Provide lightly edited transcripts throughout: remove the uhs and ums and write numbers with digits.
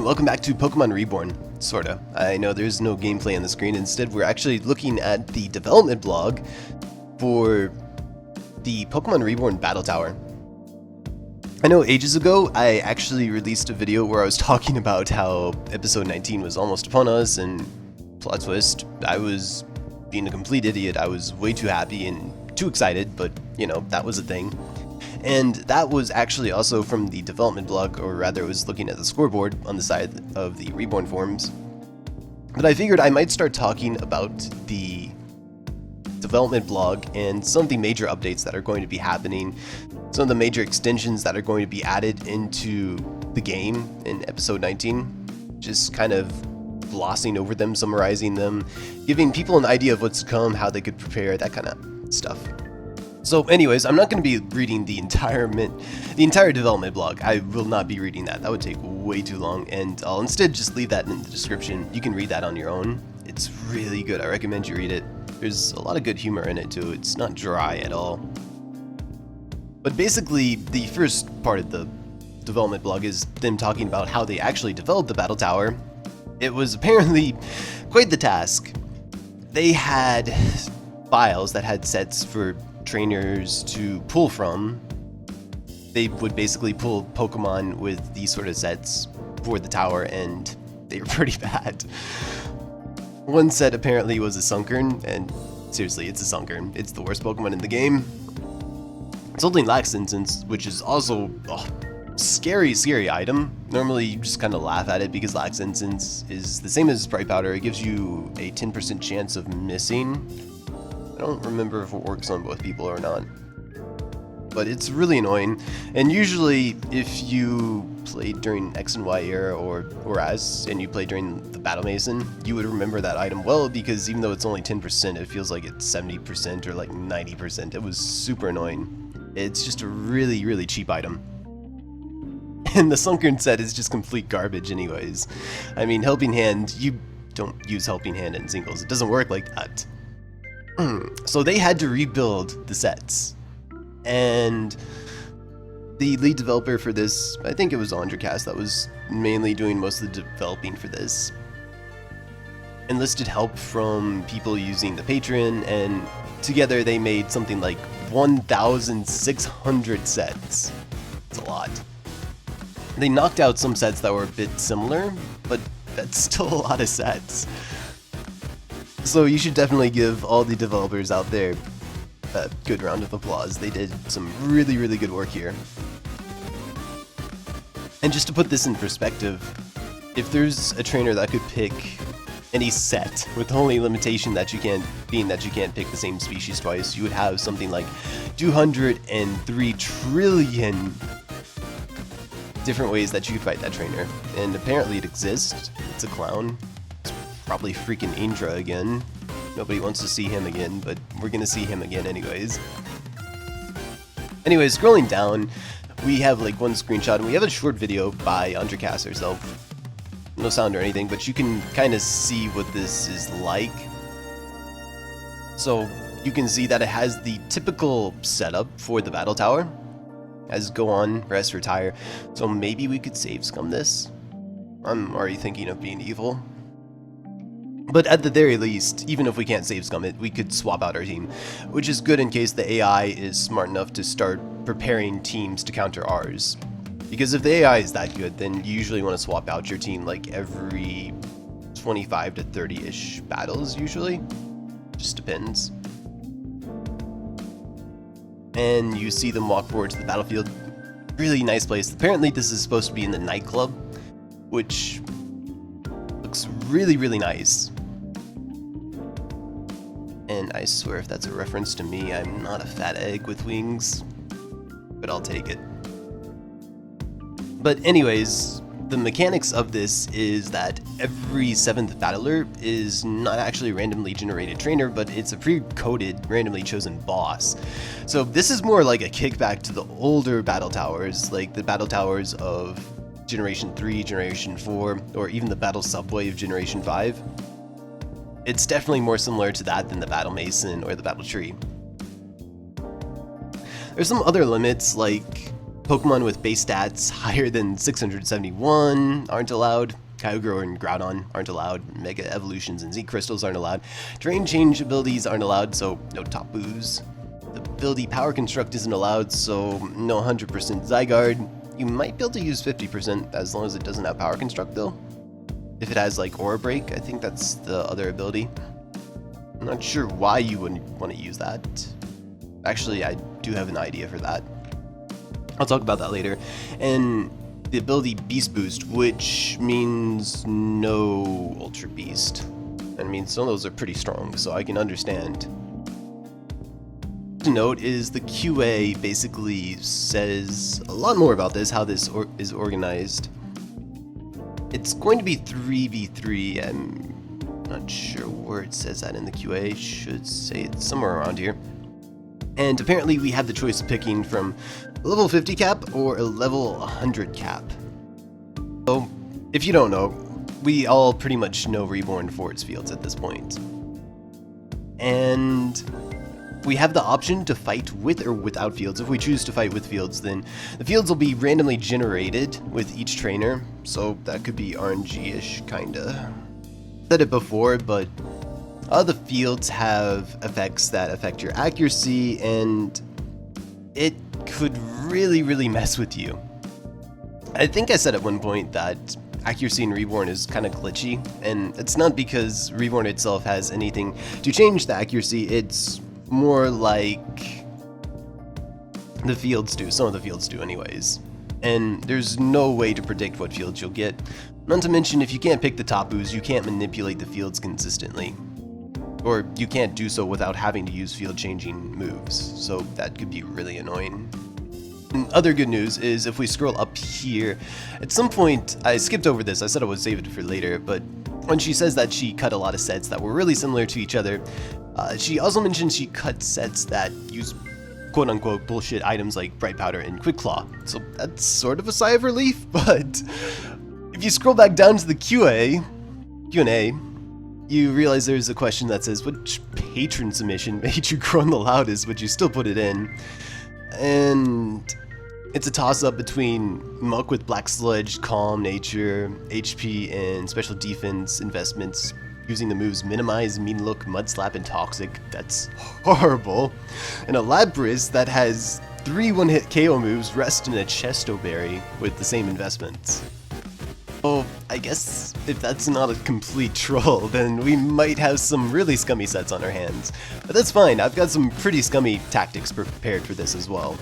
welcome back to Pokemon Reborn. Sorta. I know there's no gameplay on the screen. Instead, we're actually looking at the development blog for the Pokemon Reborn Battle Tower. I know ages ago, I actually released a video where I was talking about how episode 19 was almost upon us, and plot twist, I was being a complete idiot. I was way too happy and too excited, but you know, that was a thing. And that was actually also from the development blog, or rather it was looking at the scoreboard on the side of the Reborn forums. But I figured I might start talking about the development blog and some of the major updates that are going to be happening, some of the major extensions that are going to be added into the game in episode 19, just kind of glossing over them, summarizing them, giving people an idea of what's to come, how they could prepare, that kind of stuff. So anyways, I'm not going to be reading the entire development blog. I will not be reading that. That would take way too long, and I'll instead just leave that in the description. You can read that on your own. It's really good. I recommend you read it. There's a lot of good humor in it too. It's not dry at all. But basically, the first part of the development blog is them talking about how they actually developed the Battle Tower. It was apparently quite the task. They had files that had sets for trainers to pull from. They would basically pull Pokemon with these sort of sets for the tower, and they were pretty bad. One set apparently was a Sunkern, and seriously, it's a Sunkern. It's the worst Pokemon in the game. It's holding Lax Instance, which is also a scary item. Normally you just kind of laugh at it because Lax Instance is the same as Sprite Powder. It gives you a 10% chance of missing. I don't remember if it works on both people or not, but it's really annoying. And usually if you played during X and Y era or as, and you played during the Battle Mason, you would remember that item well, because even though it's only 10%, it feels like it's 70% or like 90%. It was super annoying. It's just a really cheap item. And the Sunkern set is just complete garbage anyways. I mean, Helping Hand, you don't use Helping Hand in singles. It doesn't work like that. So they had to rebuild the sets, and the lead developer for this, I think it was Andrecast, that was mainly doing most of the developing for this, enlisted help from people using the Patreon, and together they made something like 1,600 sets. It's a lot. They knocked out some sets that were a bit similar, but that's still a lot of sets. So you should definitely give all the developers out there a good round of applause. They did some really good work here. And just to put this in perspective, if there's a trainer that could pick any set, with the only limitation that you can't pick the same species twice, you would have something like 203 trillion different ways that you could fight that trainer. And apparently it exists. It's a clown. Probably freaking Indra again. Nobody wants to see him again, but we're gonna see him again anyways. Anyways, scrolling down, we have like one screenshot, and we have a short video by Andrecast herself. No sound or anything, but you can kind of see what this is like. So you can see that it has the typical setup for the Battle Tower, as go on, rest, retire. So maybe we could save scum this. I'm already thinking of being evil. But at the very least, even if we can't save scum it, we could swap out our team, which is good in case the AI is smart enough to start preparing teams to counter ours. Because if the AI is that good, then you usually want to swap out your team like every 25 to 30-ish battles, usually. Just depends. And you see them walk forward to the battlefield. Really nice place. Apparently this is supposed to be in the nightclub, which looks really nice. And I swear if that's a reference to me, I'm not a fat egg with wings, but I'll take it. But anyways, the mechanics of this is that every 7th battler is not actually a randomly generated trainer, but it's a pre-coded, randomly chosen boss. So this is more like a kickback to the older battle towers, like the battle towers of Generation 3, Generation 4, or even the Battle Subway of Generation 5. It's definitely more similar to that than the Battle Mason or the Battle Tree. There's some other limits, like Pokemon with base stats higher than 671 aren't allowed. Kyogre and Groudon aren't allowed. Mega Evolutions and Z Crystals aren't allowed. Terrain change abilities aren't allowed, so no Tapus. The ability Power Construct isn't allowed, so no 100% Zygarde. You might be able to use 50% as long as it doesn't have Power Construct though. If it has like Aura Break, I think that's the other ability. I'm not sure why you wouldn't want to use that. Actually, I do have an idea for that. I'll talk about that later. And the ability Beast Boost, which means no Ultra Beast. I mean, some of those are pretty strong, so I can understand. To note is the QA basically says a lot more about this, how this is organized. It's going to be 3v3. I'm not sure where it says that in the QA. Should say it's somewhere around here. And apparently we have the choice of picking from a level 50 cap or a level 100 cap. So, if you don't know, we all pretty much know Reborn for its fields at this point. And we have the option to fight with or without fields. If we choose to fight with fields, then the fields will be randomly generated with each trainer. So that could be RNG-ish, kinda. Said it before, but all the fields have effects that affect your accuracy, and it could really mess with you. I think I said at one point that accuracy in Reborn is kind of glitchy, and it's not because Reborn itself has anything to change the accuracy, it's more like the fields do. Some of the fields do anyways. And there's no way to predict what fields you'll get. Not to mention, if you can't pick the Tapus, you can't manipulate the fields consistently. Or you can't do so without having to use field changing moves, so that could be really annoying. And other good news is if we scroll up here, at some point, I skipped over this, I said I would save it for later, but when she says that she cut a lot of sets that were really similar to each other, she also mentioned she cut sets that use quote-unquote bullshit items like Bright Powder and Quick Claw. So that's sort of a sigh of relief, but if you scroll back down to the Q&A, you realize there's a question that says, which patron submission made you groan the loudest, but you still put it in. And it's a toss-up between Muck with Black Sludge, Calm, Nature, HP, and Special Defense investments using the moves Minimize, Mean Look, Mud Slap, and Toxic. That's horrible. And a Lapras that has 3 one-hit KO moves, Rest, and a Chesto Berry with the same investments. So I guess if that's not a complete troll, then we might have some really scummy sets on our hands. But that's fine, I've got some pretty scummy tactics prepared for this as well.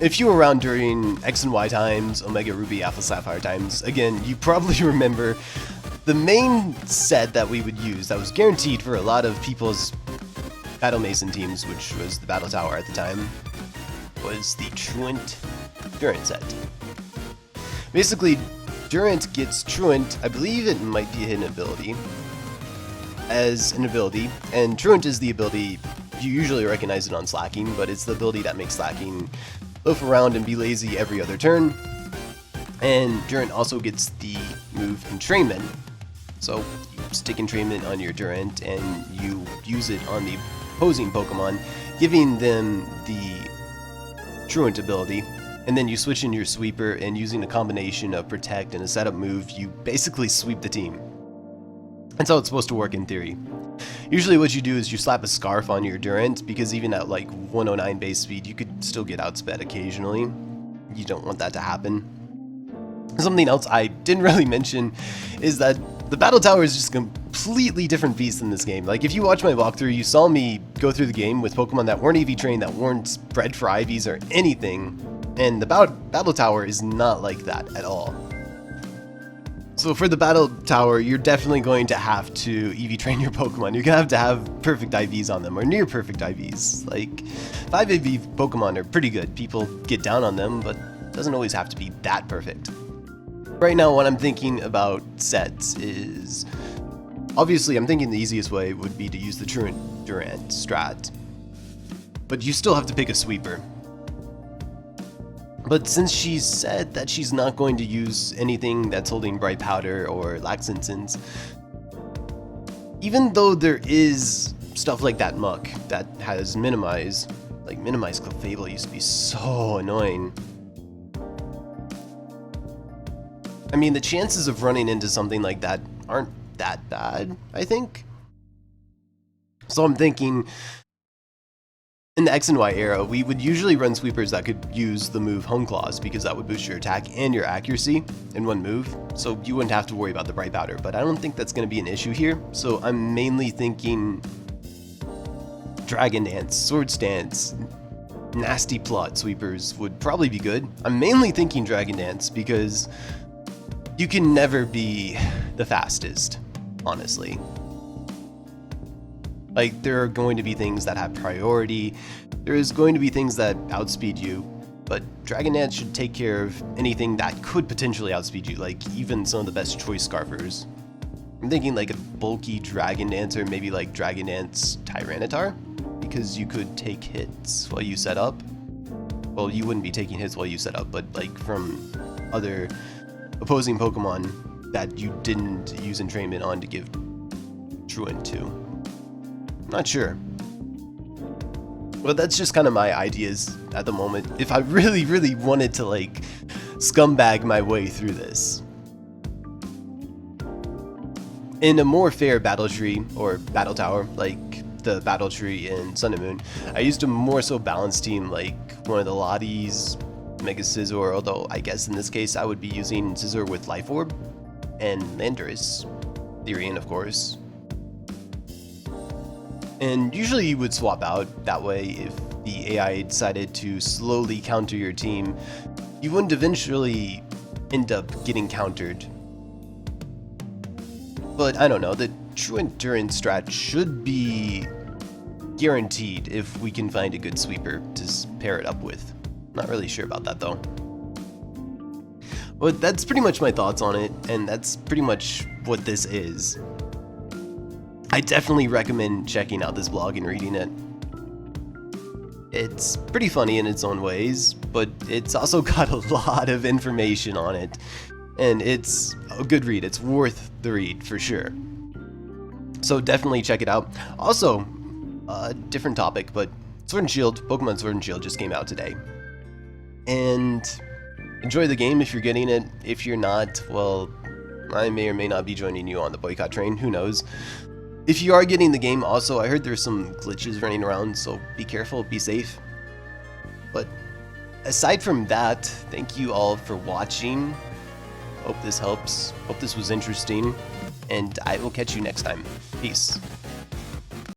If you were around during X and Y times, Omega Ruby, Alpha Sapphire times, again, you probably remember the main set that we would use that was guaranteed for a lot of people's Battle Mason teams, which was the Battle Tower at the time, was the Truant Durant set. Basically, Durant gets Truant, I believe it might be a hidden ability, as an ability, and Truant is the ability, you usually recognize it on Slacking, but it's the ability that makes Slacking loaf around and be lazy every other turn. And Durant also gets the move Entrainment, so you stick Entrainment on your Durant and you use it on the opposing Pokemon, giving them the Truant ability. And then you switch in your Sweeper, and using a combination of Protect and a setup move, you basically sweep the team. That's how it's supposed to work in theory. Usually what you do is you slap a Scarf on your Durant, because even at like 109 base speed, you could still get outsped occasionally. You don't want that to happen. Something else I didn't really mention is that the Battle Tower is just a completely different beast in this game. Like, if you watch my walkthrough, you saw me go through the game with Pokemon that weren't EV trained, that weren't bred for IVs or anything. And the Battle Tower is not like that at all. So for the Battle Tower, you're definitely going to have to EV train your Pokemon. You're going to have perfect IVs on them, or near perfect IVs. Like, 5 IV Pokemon are pretty good. People get down on them, but it doesn't always have to be that perfect. Right now, what I'm thinking about sets is, obviously I'm thinking the easiest way would be to use the Truant Durant strat. But you still have to pick a Sweeper. But since she said that she's not going to use anything that's holding Bright Powder or Laxantin's, even though there is stuff like that Muck that has Minimize, Like, minimize Clefable used to be so annoying. I mean, the chances of running into something like that aren't that bad, I think. So I'm thinking, in the X and Y era, we would usually run sweepers that could use the move Hone Claws because that would boost your attack and your accuracy in one move, so you wouldn't have to worry about the Bright Powder, but I don't think that's going to be an issue here, so I'm mainly thinking Dragon Dance, Sword Stance, Nasty Plot sweepers would probably be good. I'm mainly thinking Dragon Dance because you can never be the fastest, honestly. Like, there are going to be things that have priority, there is going to be things that outspeed you, but Dragon Dance should take care of anything that could potentially outspeed you, like even some of the best choice scarfers. I'm thinking like a bulky Dragon Dancer, maybe like Dragon Dance Tyranitar, because you could take hits while you set up. Well, you wouldn't be taking hits while you set up, but like from other opposing Pokemon that you didn't use entrainment on to give Truant to. Not sure. But that's just kind of my ideas at the moment. If I really wanted to like scumbag my way through this. In a more fair battle tree or battle tower, like the battle tree in Sun and Moon, I used a more so balanced team like one of the Lotties, Mega Scizor, although I guess in this case I would be using Scizor with Life Orb, and Landorus, Therian of course. And usually you would swap out, that way if the AI decided to slowly counter your team, you wouldn't eventually end up getting countered. But I don't know, the true endurance strat should be guaranteed if we can find a good sweeper to pair it up with. Not really sure about that though. But that's pretty much my thoughts on it, and that's pretty much what this is. I definitely recommend checking out this blog and reading it. It's pretty funny in its own ways, but it's also got a lot of information on it, and it's a good read. It's worth the read for sure. So definitely check it out. Also, a different topic, but Sword and Shield, Pokemon Sword and Shield just came out today. And enjoy the game if you're getting it. If you're not, well, I may or may not be joining you on the boycott train, who knows. If you are getting the game, also, I heard there's some glitches running around, so be careful, be safe. But aside from that, thank you all for watching. Hope this helps. Hope this was interesting. And I will catch you next time. Peace.